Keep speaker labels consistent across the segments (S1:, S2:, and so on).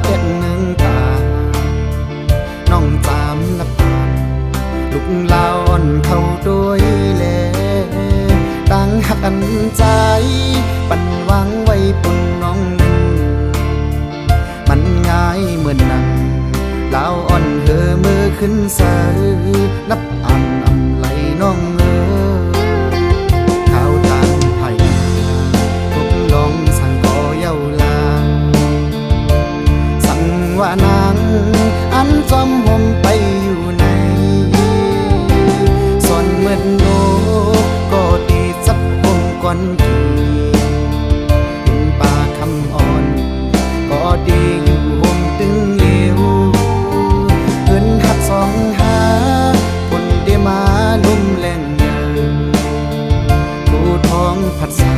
S1: เต็ดหนึ่งตาน้องจามนับปานลูกลาวอ่อนเข้าด้วยแลตั้งหักอันใจปั่นวางไว้ปุ่นน้องมันง่ายเหมือนนังลาวอ่อนเธอมือขึ้นเสือนับอันอำไหลน้องข้าวทางไผ่ทุกน้องสั่งก่อเย้าลาสั่งว่านางอันจอมห่มไปอยู่ในส่วนเมื่อโลก็ดีสักห่มก่อนทีเห็นป่าคำอ่อนก็ดีอยู่ห่มตึงเหลวเงินหักสองหาคนได้มาลุ่มแรงเยอะผู้ท้องผัดสา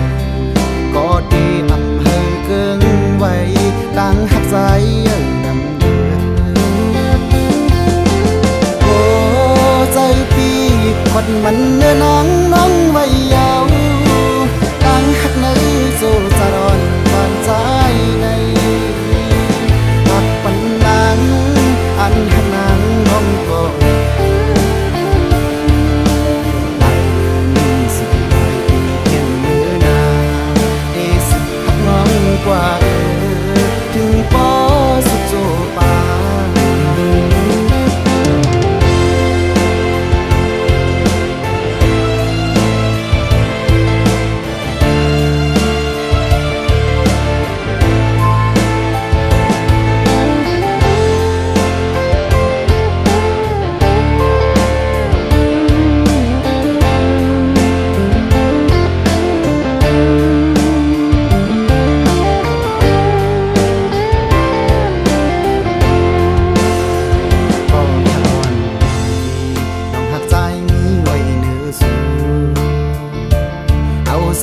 S1: ก็ดีอำเภอเกิงไว้ตั้งหักใจดำเดือดโอ้ใจพี่คนมันเนื้อน้องน้องไว้ยาวตั้งหักในโซจารอนบานใจในหักปันนางอันหักนางน้องก็กว่าถึงปอสุดโจปา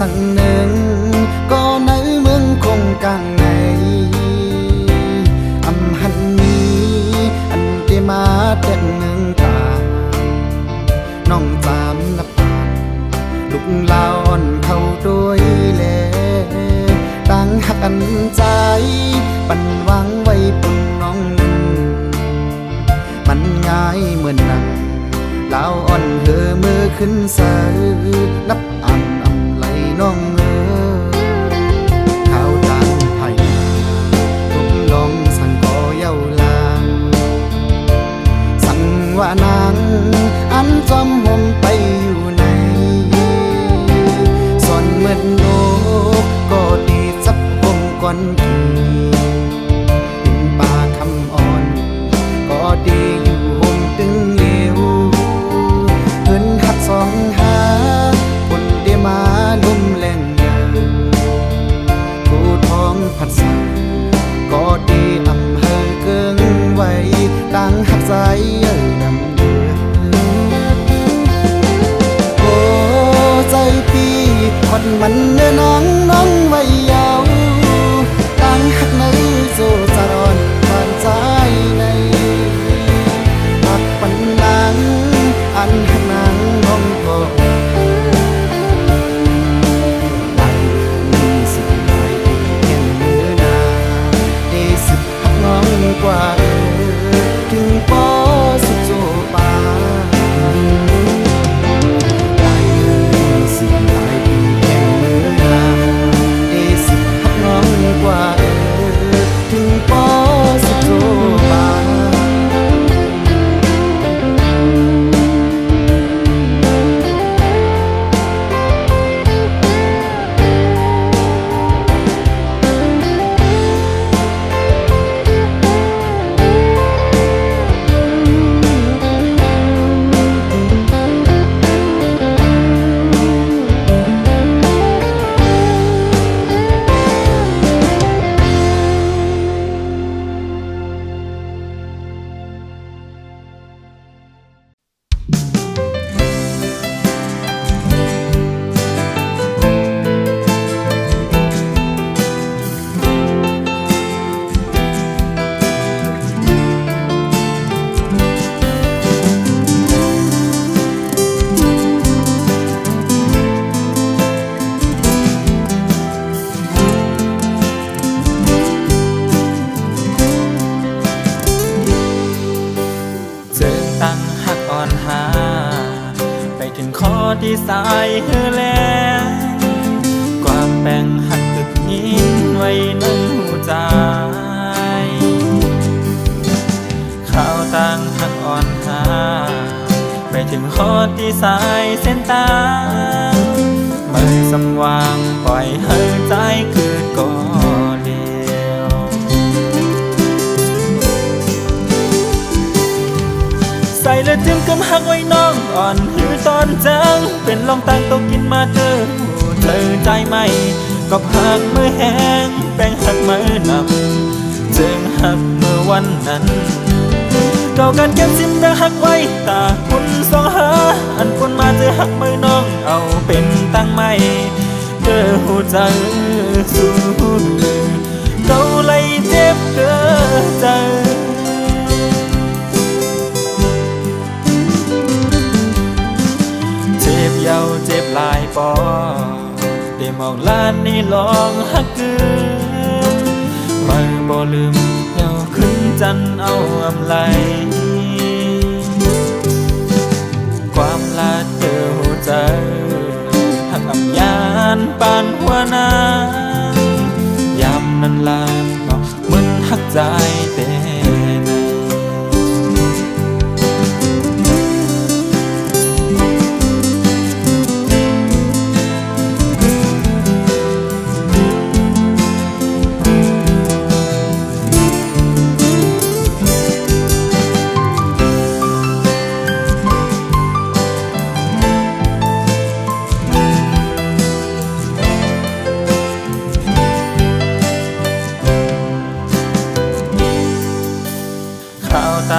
S1: สั่งหนึ่งก็ในเมืองคงกลางในอำหันนี้อันที่มาเต็ดหนึ่งตาน้องจามนับปานลูกลาวอ่อนเข้าด้วยแลตั้งหักอันใจปั่นวางไว้ปุ่นน้องมันง่ายเหมือนนังลาวอ่อนเธอมือขึ้นเสือนับอันน้องข้าวจานไผ่ทุกน้องสั่งก่อเย้าลาสั่งว่านางอันจอมห่มไปอยู่ในส่วนเมื่อโลก็ดีสักห่มก่อนทีเห็นป่าคำอ่อนก็ดีอยู่ห่มตึงเหลวเงินหักสองหา
S2: ที่สายเฮือแล้วความแบ่งหักตึกยินไว้ในหัวใจข่าวต่างหักอ่อนหาไปถึงฮอดที่สายเส้นตางมือสำว่างปล่อยให้ใจเกิดก่อเดียวใส่และจิ้มกำหักไว้น้องอ่อนหิวตอนจังเป็นลองตังตกกินมาเธอใจไหมก็หักมือแห้งแป้งหักมือนำจึงหักเมื่อวันนั้นเก่ากันเก็บซิมแบ่งหักไว้ตาคุณสองหาอันคนมาเจอหักมือน้องเอาเป็นตั้งไม่เธอหูใจสู้เก่าเลยเจ็บเกินใจเจ็บยาวเจ็บลายปอได้มองลานนี่ลองหักเกินไม่บ่ลืมเยาขึ้นจันเอาอำไลความลาเธอหัวใจหักอำยานปานหัวนายามนั้นลานเนาะมึนหักใจแต่ใน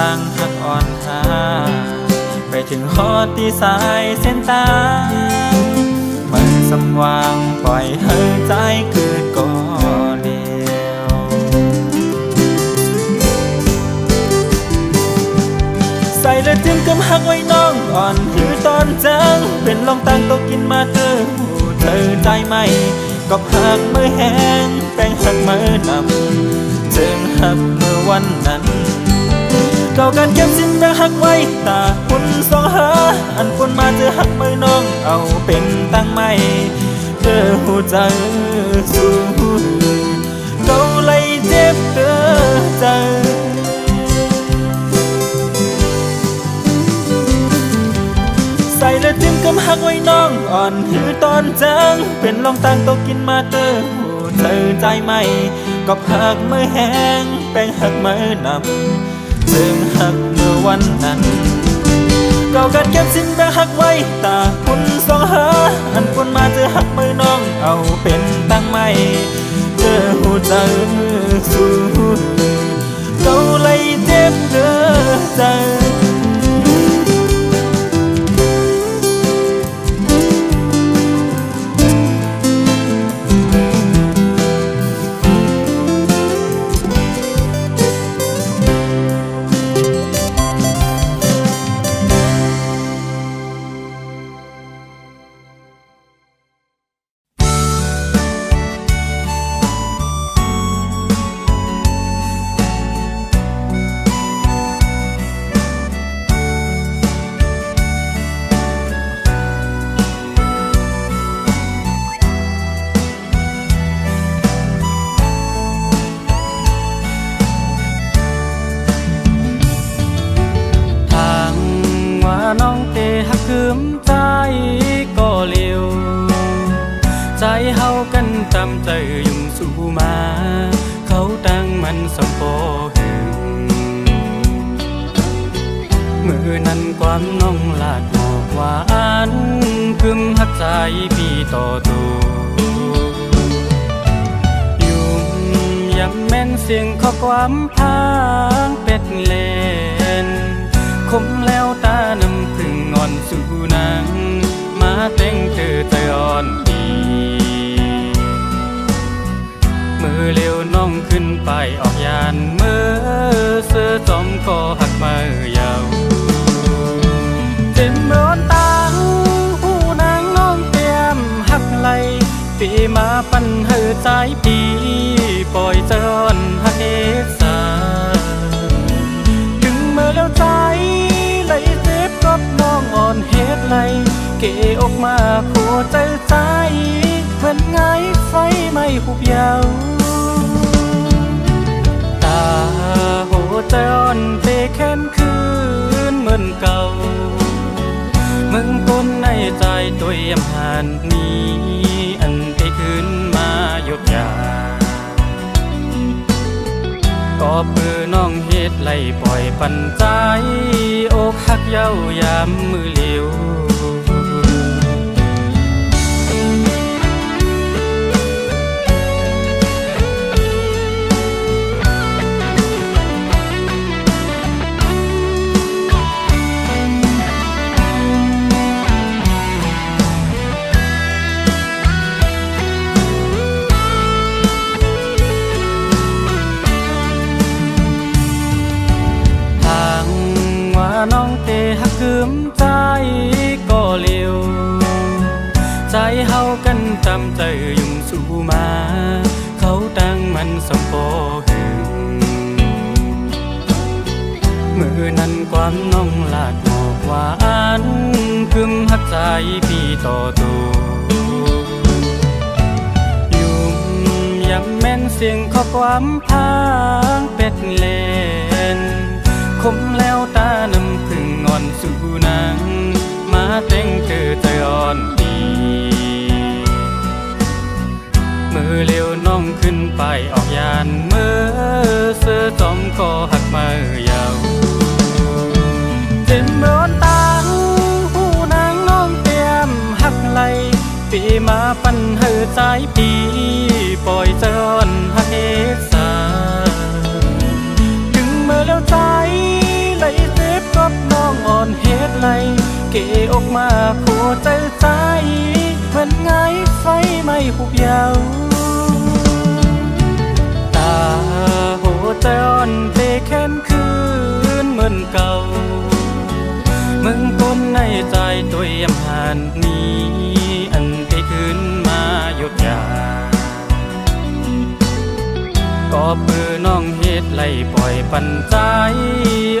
S2: ต่างหักอ่อนหาไปถึงฮอดที่สายเส้นตางมันสำว่างปล่อยให้ใจเกิดก่อเดียวใส่และจิ้มกำหักไว้น้องอ่อนหิวตอนจังเป็นลองตังตกกินมาเธอใจไหมก็หักมือแห้งแป้งหักมือนำจึงหักเมื่อวันนั้นเก่ากันเก็บสินแบ่งหักไว้ตาคุณสองหาอันคนมาเจอหักมือน้องเอาเป็นตั้งไม่เธอหูใจสู้เก่าเลยเจ็บเกินใจใส่และจิ้มกำหักไว้น้องอ่อนหิวตอนจังเป็นลองตังตกกินมาเธอใจไหมก็หักมือแห้งแป้งหักมือนำจึงหักเมื่อวันนั้นเก่ากันเก็บสินแบ่งหักไว้ตาคุณสองหาอันคนมาเจอหักมือน้องเอาเป็นตั้งไม่เธอหูใจสู้เก่าเลยเจ็บเกินใจน้องเตหักคืมใจก็เร็วใจเฮากันตามใจยุ่งสู่มาเขาตั้งมันสมโพหึงมือนั้นความน้องลาดหมอกหวานคืมหักใจพี่ต่อตัวยุ่งยำแม่นเสียงข้อความพางเป็ดเล่นคมแล้วตาน้ำพึ่งอ่อนสู่นางมาแต่งเธอใจอ่อนดีมือเร็วน้องขึ้นไปออกยานมือเสื้อจอมก็หักมือยาวเต็มร้อนตาหูนางน้องเตรียมหักไหลปีมาปั่นเหือใจปีปล่อยใจอ่อนหักเอสาถึงเมื่อแล้วใจไหลเจ็บกับน้องอ่อนเฮ็ดไหลเกอก
S3: อนเตแค้นคืนเหมือนเก่ามึงก้นในใจตัวยำหันนี้อันเตคืนมาหยุดยาก็เพื่อน้องเฮ็ดไล่ปล่อยปันใจอกหักเย้ายามมือเหลียวน้องเตหักคืมใจก็เร็วใจเฮากันจำใจยุ่งสู่มาเขาตั้งมันสมโปหึงมือนั้นความน้องลาดบอกว่าอันคืมหักใจพี่ต่อตัวยุ่งย้ำแม่นเสียงข้อความพางเป็ดเล่นคมแล้วตานำพึ่งอ่อนสู่นางมาแต่งเธอใจอ่อนดีมือเร็วน้องขึ้นไปออกยานมือเสื้อจอมก็หักมายาวเจ็บเมื่อตังหูนางน้องเตรียมหักไหลปีมาปันเฮอใจปีปล่อยใจอ่อนหักเอสาถึงเมื่อแล้วใจไหลเจ็บกับน้องอ่อนเฮ็ดไหลเกออกมาโคใจใจเหมือนไงไฟไม่หุบยาวตาโหใจอ่อนเตแค้นคืนเหมือนเก่ามึงก้นในใจตัวยำหันนี้อันเตคืนมาหยุดยาก็เพื่อน้องเฮ็ดไล่ปล่อยปันใจ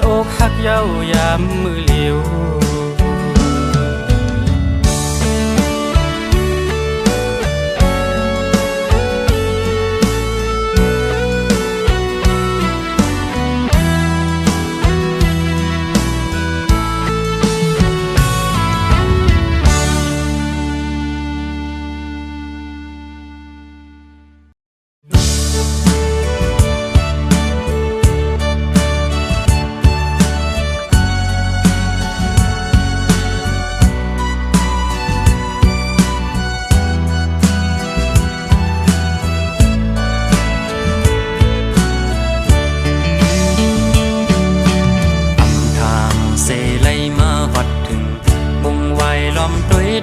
S3: อกหักเย้ายามมือเหลียว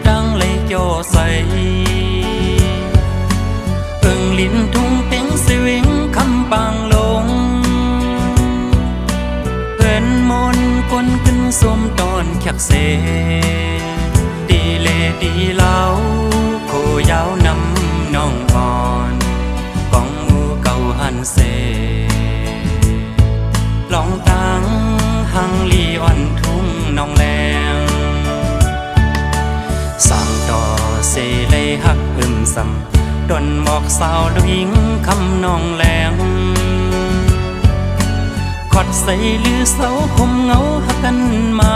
S3: ดังเลยโยใสเอิงลิ้นทุ่งเป็งสวิงคำปางลงเพื่อนมนก้นขึ้นสวมตอนแขกเสดีเลดีเล่าโคยาวนำน้องอ่อนกองมูเก่าหันเสลองตังหังลีอ่อนทุ่งน้องแรงสั่งต่อเสเลยหักซ้ำดนหมอกสาวลวิงคำนองแหลงขอดใส่ลือเสาคมเงาหักกันมา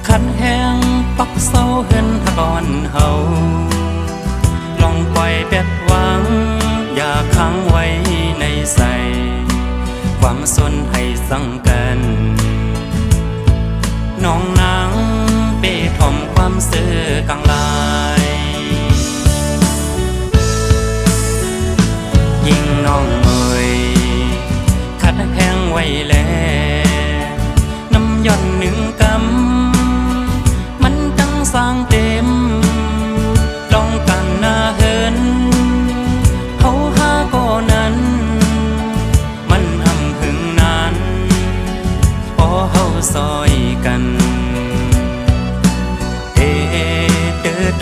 S3: ขัดแห้งปักเสาเหินหักอ่อนเฮาลองปล่อยแปดหวังอย่าค้างไว้ในใจความสนให้สั่งกันน้องนางเป้ทอมความเสื่อกลางลายยิ่งน้องเอ่ยขัดแห้งไว้แล้วน้ำย่อนหนึ่งกำมันตั้งสร้างเต็มลองกันหน้าเหินเขาหาก็นั้นมันอำหึงนานพอเฮาซอยกัน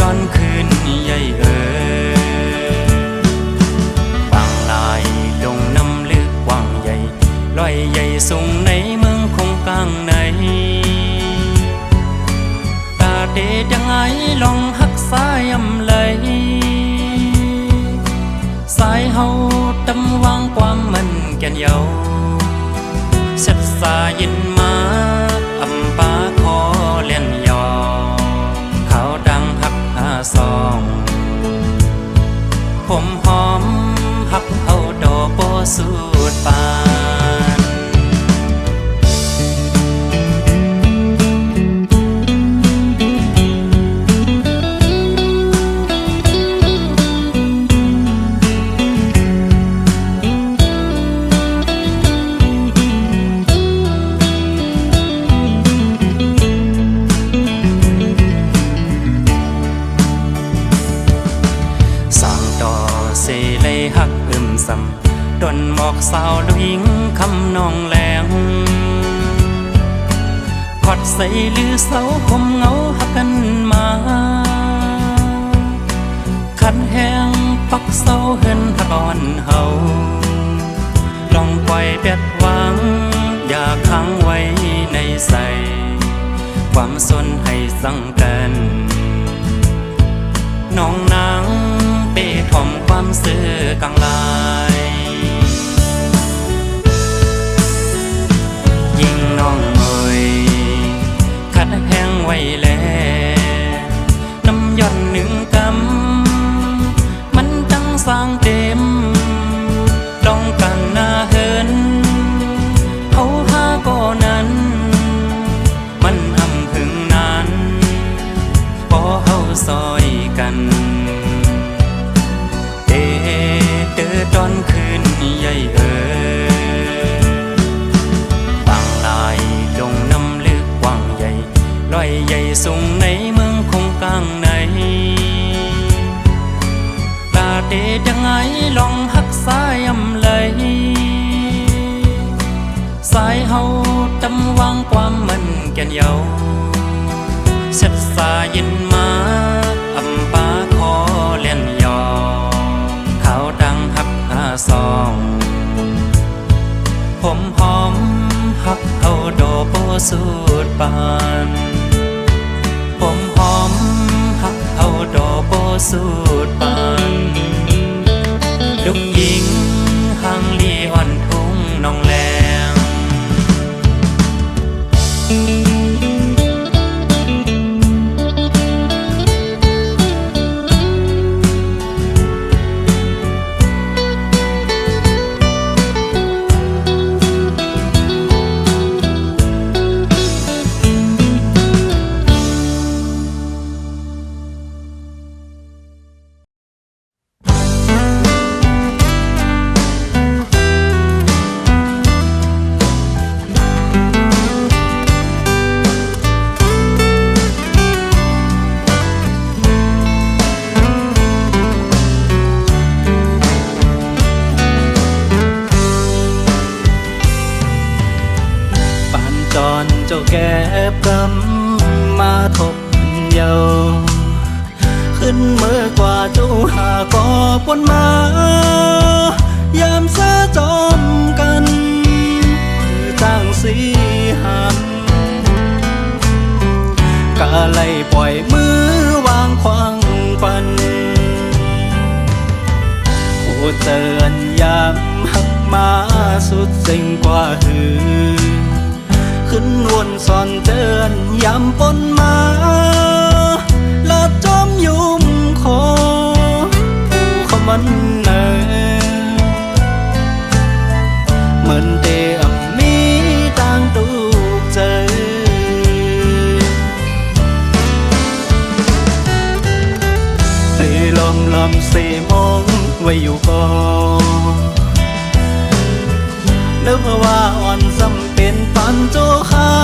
S3: ตอนคืนใหญ่บางลายลงน้ำลึกกว้างใหญ่ลอยใหญ่สูงในเมืองคงกลางในตาเดดยังไงลองหักสายยำไหลสายเฮาตำวางความมันแก่นเยา สายินมาอำปาคอเล่นยอเขาดังหักหาซองผมหอมหักเอาดอกโบสูดปานเสเลยหักอึมซ้ำดนหมอกสาวดวิงคำนองแหลงพอดใส่ลือเสาคมเงาหักกันมาขันแห้งปักเสาเหินหักอ่อนเฮาลองปล่อยเบ็ดวางอย่าค้างไว้ในใสความสนให้สั่งกันน้องนางเป้ถ่อมความซื่อกลางลายยิ่งน้องเอ่ยขัดแห้งไว้แล้วน้ำย่อนหนึ่งกำมันจังสร้างเต็มต้องกันหน้าเหินเขาหาก็นั้นมันอำพึงนั้นพอเฮาซอยกันตอนคืนใหญ่ต่างลายลงน้ำลึกกว้างใหญ่ลอยใหญ่สูงในเมืองคงกลางในตาเดดังไงลองหักสายอำเลยสายเฮาตำวางความมันแก่นเยาเสร็จสายินมาอำปาคอเล่นยอเขาดังหักซองผมหอมหักเอาดอกโบสูดปานผมหอมหักเอาดอกโบสูดปานลูกหญิงห่างลีอ่อนทุ่งน้องแลงเจ้าแก้กำมาทบเยาขึ้นเมื่อกว่าเจ้าหาก็ปนมายามซาจอมกันคือจ้างสีหันกะไล่ปล่อยมือวางควางฟันผู้เตือนยามหักมาสุดสิ่งกว่าหือขึ้นวนสอนเตือนยำปนมาละจอมยุ่มคอผู้เขามันเนเหมือนเดียมมีต่างตูกเจอให้ลมเสมองไว้อยู่ก่อนนึกว่าอ่อนซ้ำเป็นปันโจเขา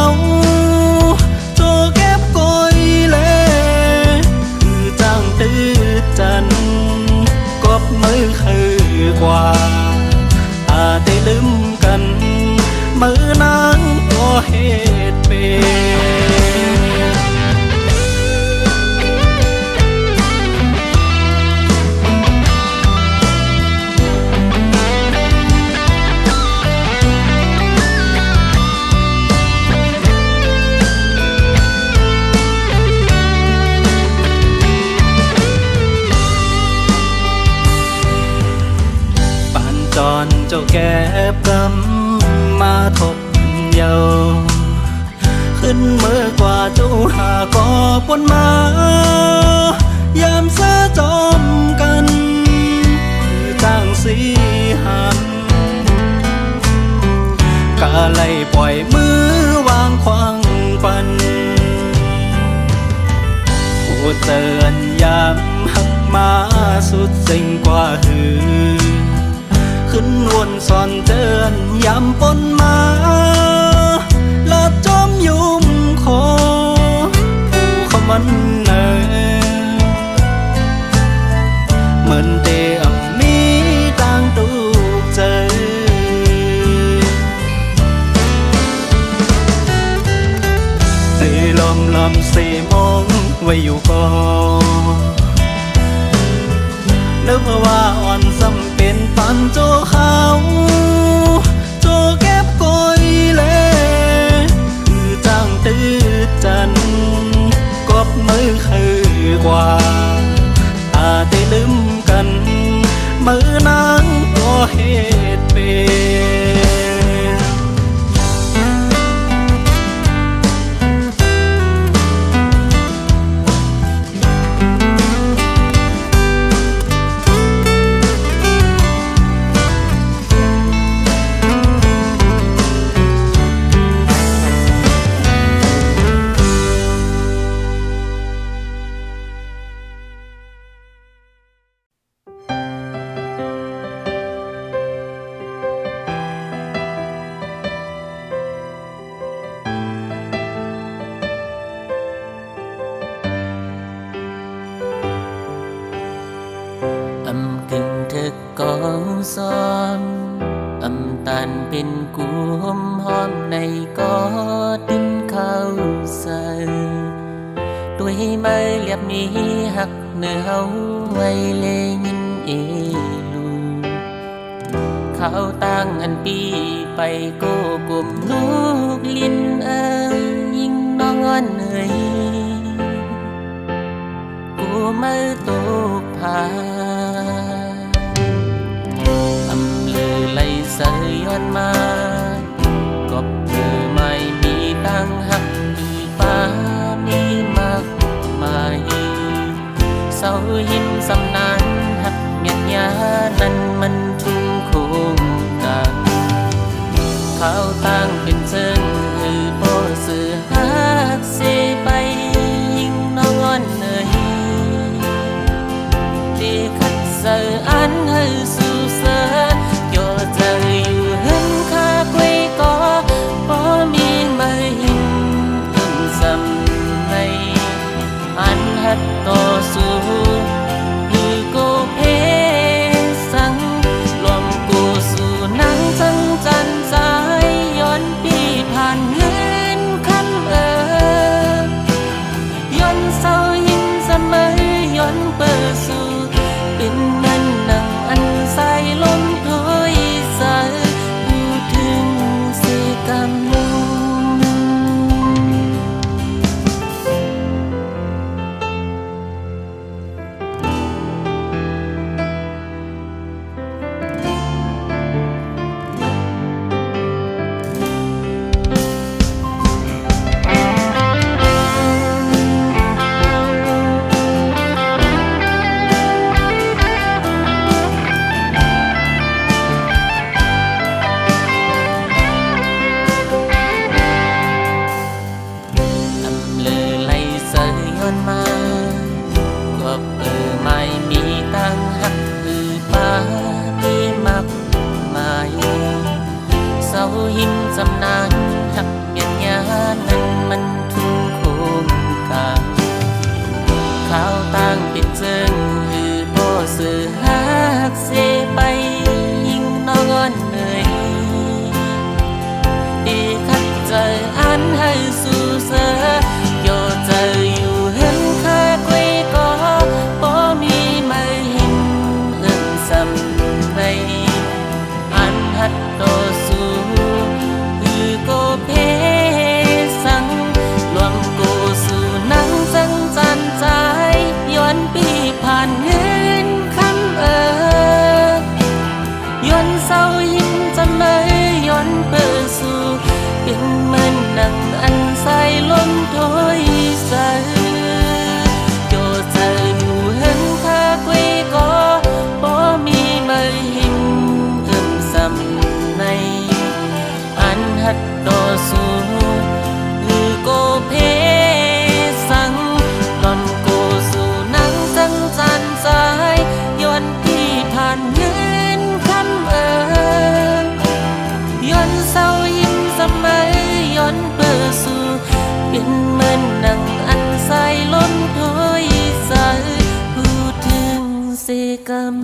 S3: โจเก็บกอยเล่คือจ้างตื้อจันกบมือคือกว่าอาได้ลืมกันมือนางก็เหตุเป็น เจ้าแก้บกำมาทบ
S2: เยาขึ้นเมื่อกว่าเจ้าหากอปนมายามเสะจอมกันคือจ้างสีหันกะไล่ปล่อยมือวางควางปันผู้เตือนยามหักมาสุดสิ่งกว่าหือขึ้นวนสอนเตือนยามปนมาลาดจอมยุ่มคอผู้เขามันเนอเหมือนเดียมมีต่างตูกเจอสีลมสีมองไว้อยู่ก่อนนึกว่าอ่อนสำเป็นปันโจเขาโจเก็บกอยเล่คือจ้างตื้อจันกบมือคือกว่าตาได้ลืมกันมือนางก็เหตุเป็น
S3: อำกึ่งเธอกองซ้อมอำตันเป็นกูหอมหอมในกอดินเข้าใส่ด้วยไม้เรียบนี้หักเนื้อเฮาไว้เลยินเอลูเขาตั้งอันปีไปโกกลมลูกลิ้นยิ่งน้องอ่อนเหนื่อยกูไม่ตกผาอำลือไหลเสยย้อนมากบเธอไม่มีตั้งหักมีฟ้ามีมากมายเสาหินสำนานหักเมียนยานั้นมันทุ่งโคงกันเขาตั้งเป็นเชิงหือโปสื่อหักเสไปยิ่งน้องอ่อนเหนื่อยที่ขัดเสืออันให้สู่เสือโยใจอยู่เห็นข้ากล้วยก็พอมีไม่หินต้นสำในอันหัดต่อสู้คือโกเพสังรวมกูสู่นังจังจันสายย้อนปีผ่านเงินคำย้อนเศร้าหินเสมอย้อนเปิดสู่เป็นนั่นนังอันใสลมถอยสายพูดถึงสิกรรมหินสำนานหักเมียนยานั้นมันทุ่งโคงกาข้าวตั้งเป็นเจิงหือโบสื่อหักเสไปยิ่งน้องอ่อนเหนื่อยดีขัดใจอันให้สู่เสือโยใจอยู่เห็นข้ากล้วยก็บ่มีไม่เห็นเอื้อนสำในอันหัดต่อสู้โกเพสังรวมกูสู่นังจังจันใจย้อนปีผ่านเงินคำย้อนเศร้าหินจ
S4: ำในอันหัดต่อสู้หรือโกเพสังหล่อนโกสู่นังสังจันสายย้อนที่ผ่านเงินคำย้อนเศร้ายิ้มเสมอย้อนเปิดสู่เป็นเหมือนดังอันสายล้นถ้อยสายพูดถึงเสกรรม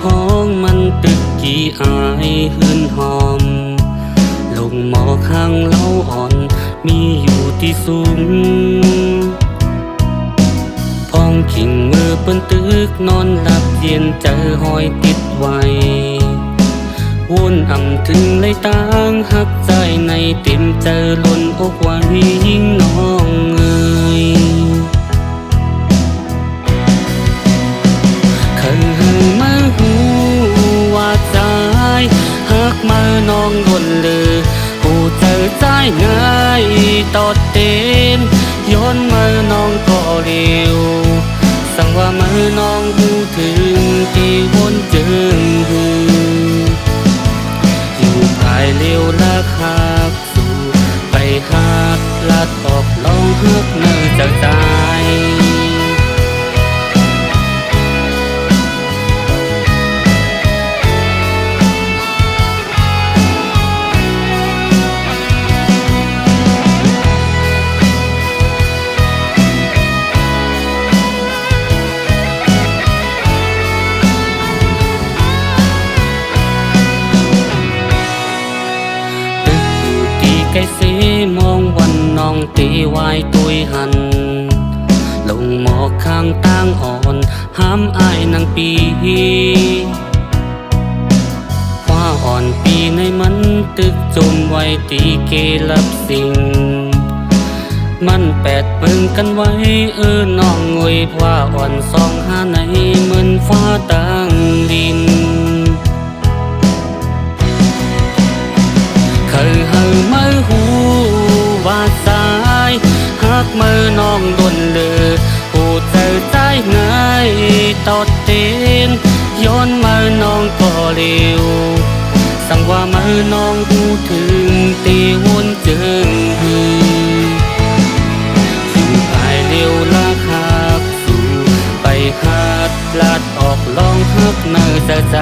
S3: พ้องมันตึกกี่อายหืนหอมลงหมอข้างเล้าอ่อนมีอยู่ที่สูงพ้องขิงมือเปิ้นตึกนอนหลับเย็นเจอหอยติดไว้วนอ่ำถึงเลยต่างหักใจในเต็มเจอล้นอกไว้ยิ่งน้องเอ่ยมาหูว่าใจหักมาน้องล้นเลยผู้เจอใจง่ายตอดเต็มย้อนมาน้องก็เร็วสั่งว่ามาน้องหูถึงที่วนจึงอยู่ภายเร็วลักหักสู่ไปหักลัดออกลองหักเนื้อจากใจไก่เสมองวันน้องตีวายตุยหันลงหมอกข้างตั้งอ่อนห้ามอายนางปีว่าอ่อนปีในมันตึกจมไว้ตีเกลับสิ่งมันแปดเบิ่งกันไว้น้องงวยว่าอ่อนสองหาในเหมือนฟ้าตั้งดินเคยหามาหูว่าสายหักมือน้องดนเลยผู้เจอใจง่ายตอดเต็นย้อนมือน้องก็เร็วสั่งว่ามือน้องหูถึงตีวนจึงอยู่ภายเร็วลักหักสู่ไปหัดลัดออกลองหักเนื้อใจ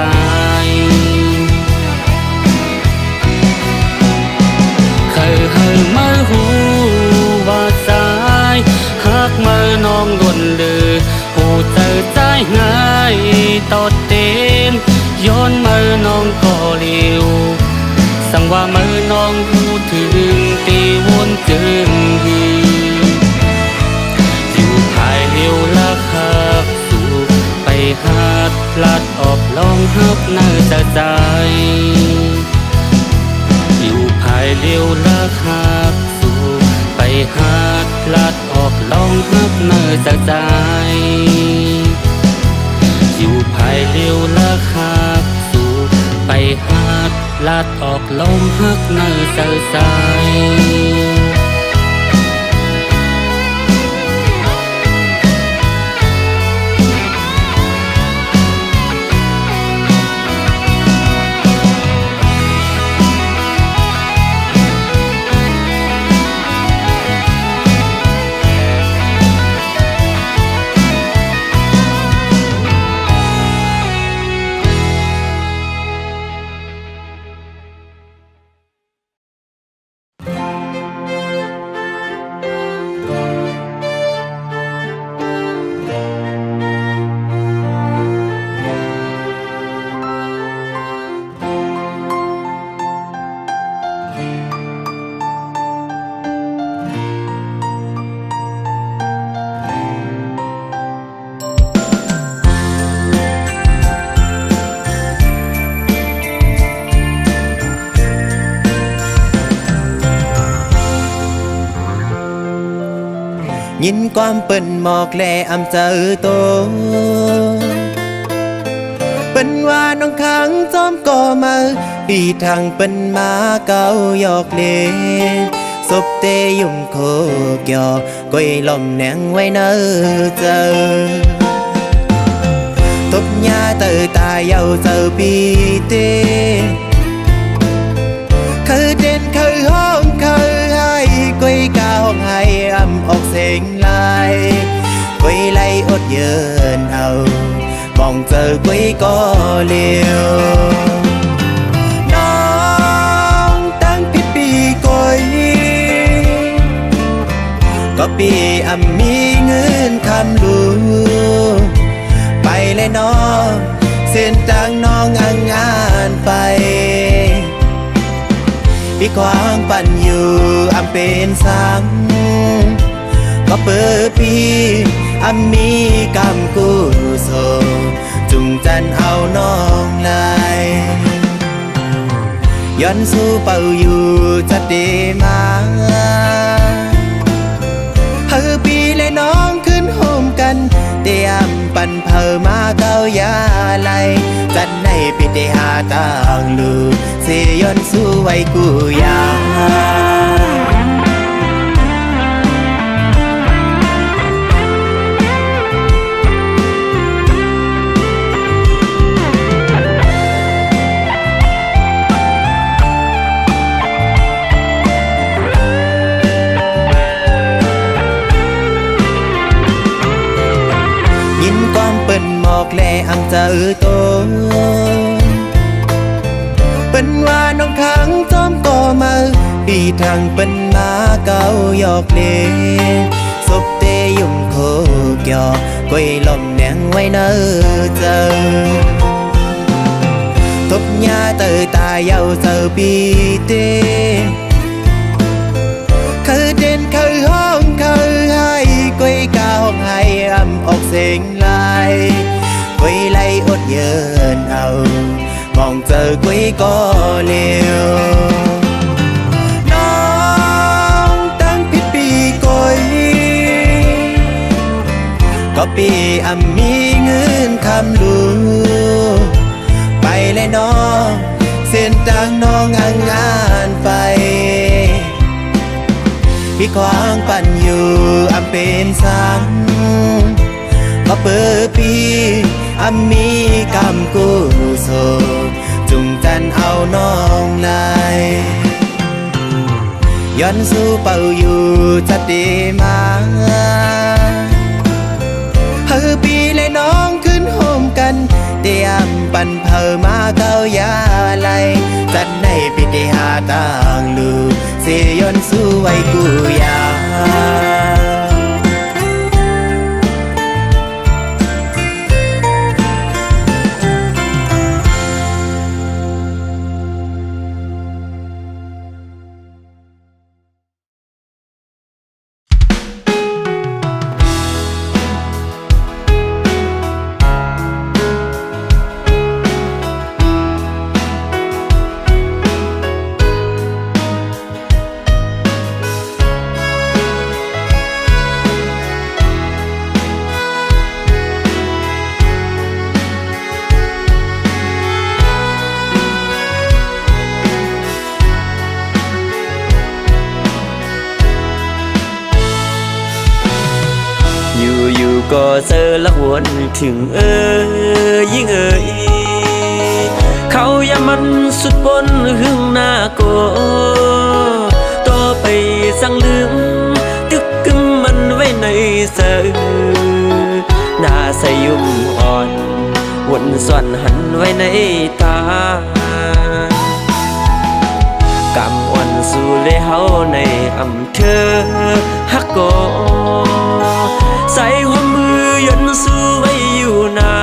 S3: มาหูว่าสายหักมือน้องล้นเลยผู้เจอใจง่ายตอดเต็มย้อนมือน้องก็เร็วสั่งว่ามือน้องหูถึงตีวนจึงอยู่ภายเร็วลักหักสู่ไปหัดลัดออกลองหักเนื้อใจอยู่ภายเร็วลักหักสู่ไปหัดลัดออกลองหักเนื้อจากใจอยู่ภายเร็วลักหักสู่ไปหัดลัดออกลองหักเนื้อจากใจ
S1: ยินความเปิ้นหมอกแลอำเจอโตเปิ้นว่าน้องขังจอมก่อมาปีทางเปิ้นมาเก่าหยอกเลศพเตยุ่มโคกยอก้อยลมแนงไว้เนอเจอตบยาเตอตายเยาเจอปีเตคือเด่นคือห้องคือให้ก้อยกาห้องให้อำออกเสียงลายก้อยไล่อดเยินเอามองเจอก้อยก็เลี้ยวน้องตั้งผิดปีก้อยก็ปีอำมีเงินคำลูไปเลยน้องเส้นทางน้องอ่างงานไปพี่ควางปั่นอยู่อำเป็นสังก็เปิดปีอำมีกำกู้โซจุงจันเอาน้องลายย้อนสู้เป่าอยู่จะดีมาเฮอปีและน้องขึ้นโฮมกันเตรียมปั่นเพอมาเกายาไหลจัดให้ปิดหาต่างลูเสียย้อนสู้ไว้กูยาเปิ้นหมอกแลอำเจอโตเปิ้นว่าน้องขังจอมก่อมาปีทางเปิ้นมาเก่าหยอกเลศพเตยุ่มโคกยอก้อยลมแนงไว้เนอเจอตบยาเตอตายเยาเจอปีเตคือเด่นคือห้องคือให้ก้อยกาห้องให้อำออกเสียงลายก้อยไล่อดเยินเอามองเจอก้อยก็เลี้ยวน้องตั้งผิดปีก้อยก็ปีอำมีเงินคำลูไปเลยน้องเส้นทางน้องอ่างงานไปพี่ควางปั่นอยู่อำเป็นสังก็เปิดปีอำมีกำกู้โซจุงจันเอาน้องลายย้อนสู้เป่าอยู่จะดีมาเฮอปีและน้องขึ้นโฮมกันเตรียมปั่นเพอมาเกายาไหลจัดให้ปิดหาต่างลูเสียย้อนสู้ไว้กูยาก็เจอละวนถึงยิ่งเขาอย่ามันสุดบนหึงหน้าโกต่อไปสั่งลืมตึกกึมมันไว้ในเสือหน้าใสยุ่มอ่อนวนส่วนหันไว้ในตากำวันสู่เลยเฮาในอำเภอฮักโกใส่หัวมือยันสู้ไว้อยู่นา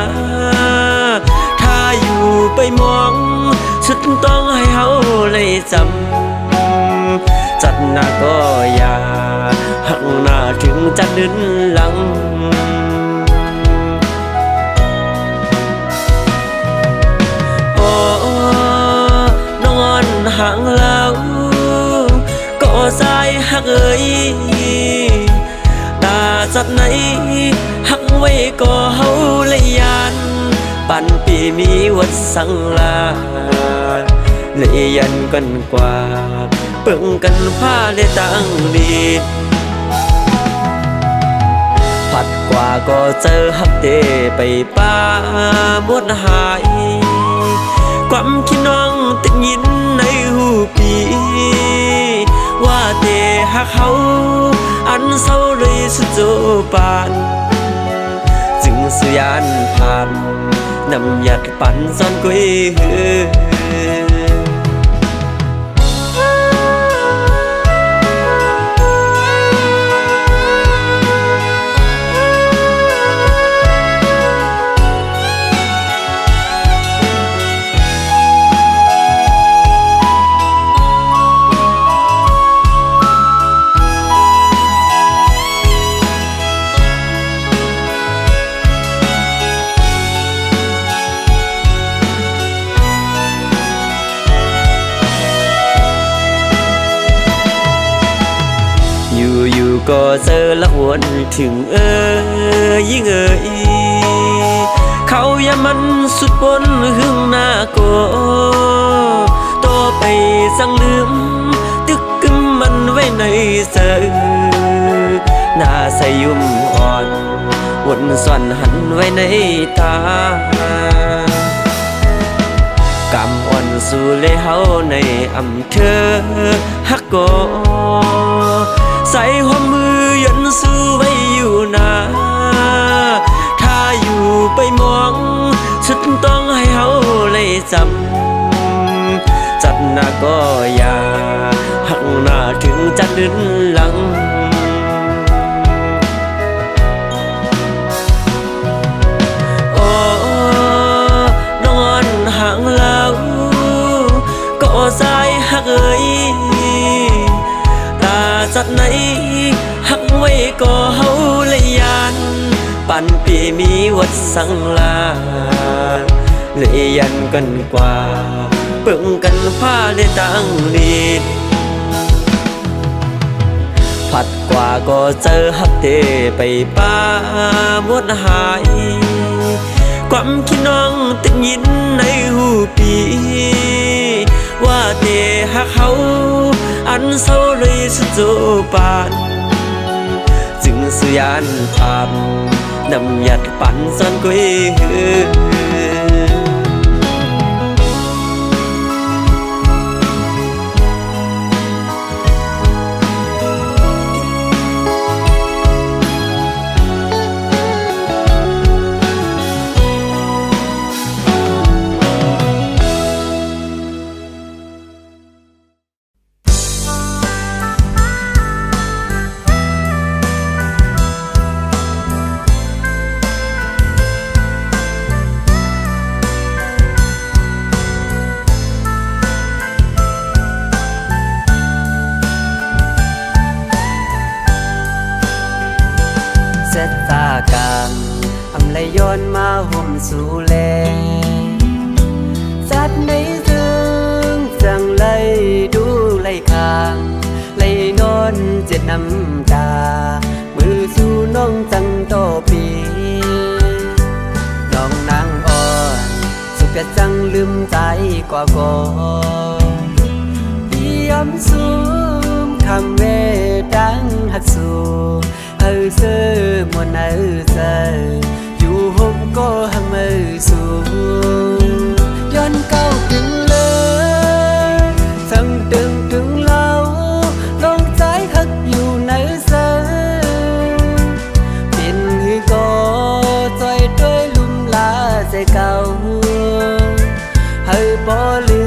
S1: ถ้าอยู่ไปมองสุดต้องให้เฮาเลยจำจัดหน้าก็อย่าหักหน้าถึงจะดึนหลังโอ้นอนห่างแล้วก็สายหักตา
S4: จัดไหนหักไว้ก็เฮาเลยยานปันปีมีวัดสังลาเลยยันกันกว่าเปิ่งกันผ้าเลยตั้งดีผัดกว่าก็เจอฮักเดไปป้าหมดหายความคิดน้องติดยินในหูปีว่าเดฮักเขาอันเศร้าเลยสุดโจปานจึงสุยานผ่านนำหยัดปั่นซ่อนกุยหืออยู่ก็เจอละวนถึงยิ่งเขาอย่ามันสุดบนหึงหน้าก็โตไปสั่งลืมตึกกึมมันไว้ในเสือหน้าใสยุ่มอ่อนวนซ่อนหันไว้ในตากำอ่อนสู่เลยเฮาในอำเภอฮักโกใส่หัวมือยันสู้ไว้อยู่นาถ้าอยู่ไปมองฉันต้องให้เฮาเลยจำจัดหน้าก็อย่าหักหน้าถึงจะดึนหลังโอ้นอนห่างแล้วก็สายหักจัดไหนหักไว้ก็เฮาเลยยานปันปีมีวัดสังลาเลยยันกันกว่าเปิ่งกันผ้าเลยตั้งลีดผัดกว่าก็เจอฮักเดไปป้าหมดหายความคิดน้องติดยินในหูปีว่าเดฮักเขาอันเศร้าเลยสุดโจปานจึงสุยานผ่านนำหยัดปั่นซ่อนกุยหือเสร็จตากางอำเลยย้อนมาห่มสู่แลสัดในซึ่งจังไลดูไลคางไลนอนเจ็ดน้ำตามือสู่น้องจังโตปีน้องนางอ่อนสุขจังลืมใจกว่าก่อนพี่ยำสูมคำเวดังหัดสู่เสื้อมวนเสื้ออยู่ห้องก็หังมือสู่ย้อนเก้าถึงเลยสั่งตึงถึงเล่าลงใจหักอยู่ในเสื้อเป็นหือก็ใจด้วยลุ่มลาใจเก่าให้บ่ลื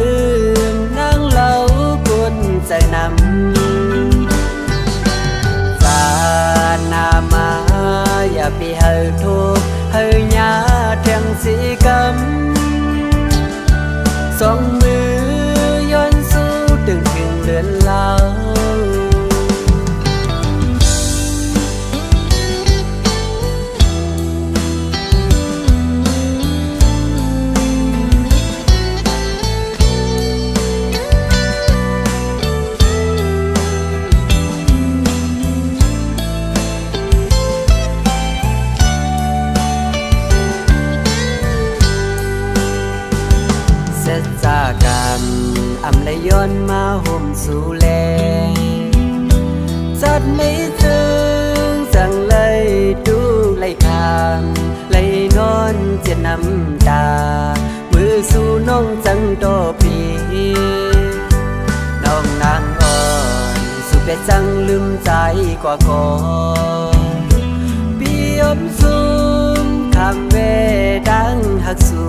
S4: มนั่งเล่ากวนใจนำนามาอย่าไปเฮาโทเฮาหญ้าเทียงสีกำสองมือย้อนสู้ถึงเดือนลาว
S5: จะจากกันอำเลยย้อนมาห่มสู่แลจัดไม่ถึงสั่งเลยดูไล่คางไล่นอนเจ็ดน้ำตามือสู่น้องจังโตปีน้องนางอ่อนสุขได้จังลืมใจกว่าก่อนปีอมสูงคำเวดังหักสู